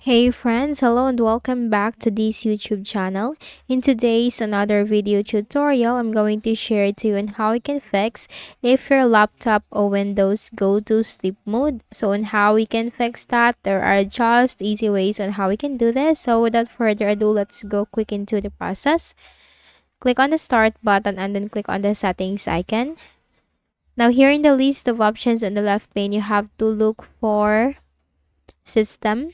Hey friends, hello and welcome back to this YouTube channel. In today's another video tutorial, I'm going to share to you on how you can fix if your laptop or Windows go to sleep mode. So on how we can fix that, there are just easy ways on how we can do this. So without further ado, let's go quick into the process. Click on the start button and then click on the settings icon. Now here in the list of options on the left pane, you have to look for system.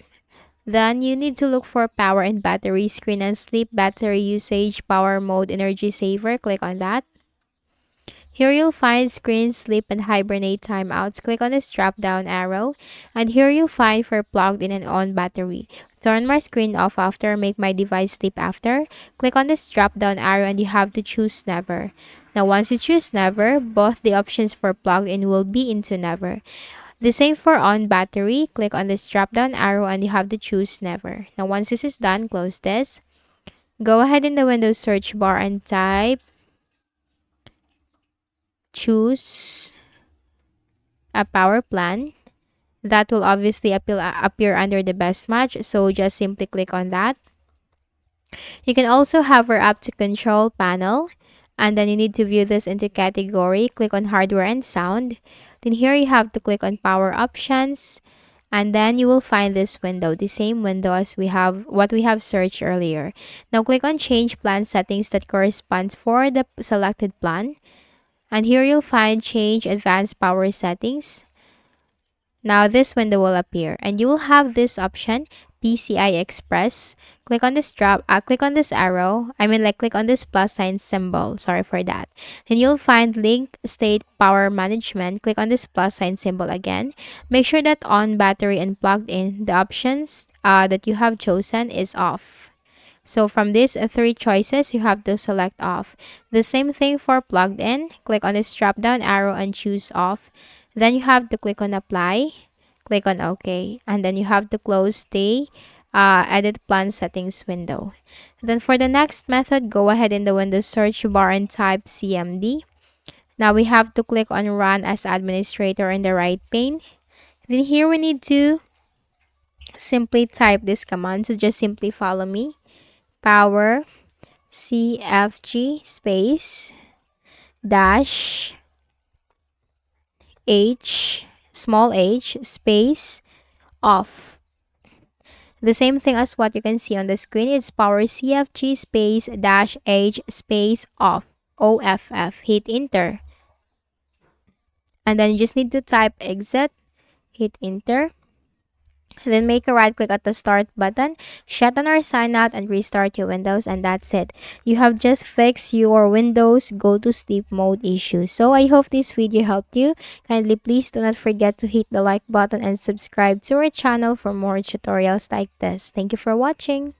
Then you need to look for power and battery, screen and sleep, battery usage, power mode, energy saver. Click on that. Here you'll find screen, sleep, and hibernate timeouts. Click on this drop down arrow. And here you'll find for plugged in and on battery. Turn my screen off after, make my device sleep after. Click on this drop down arrow and you have to choose never. Now once you choose never, both the options for plugged in will be into never. The same for on battery. Click on this drop down arrow and you have to choose never. Now once this is done, close this. Go ahead in the Windows search bar and type choose a power plan. That will obviously appear under the best match, so just simply click on that. You can also hover up to control panel, and then you need to view this into category. Click on hardware and sound. Then here you have to click on power options, and then you will find this window, the same window as we have searched earlier. Now click on change plan settings that corresponds for the selected plan, and here you'll find change advanced power settings. Now this window will appear and you will have this option PCI Express. Click on this click on this arrow. Click on this plus sign symbol. Sorry for that. Then you'll find link state power management. Click on this plus sign symbol again. Make sure that on battery and plugged in, the options that you have chosen is off. So from these three choices, you have to select off. The same thing for plugged in. Click on this drop down arrow and choose off. Then you have to click on apply, click on OK, and then you have to close the edit plan settings window. Then for the next method, go ahead in the Windows search bar and type CMD. Now we have to click on run as administrator in the right pane. Then here we need to simply type this command, so just simply follow me. Power CFG space dash H, small h, space, off. The same thing as what you can see on the screen. It's power CFG space dash H space off, OFF. Hit enter. And then you just need to type exit, hit enter. Then make a right click at the start button, shut down or sign out and restart your Windows, and that's it. You have just fixed your Windows go to sleep mode issue. So I hope this video helped you. Kindly please do not forget to hit the like button and subscribe to our channel for more tutorials like this. Thank you for watching.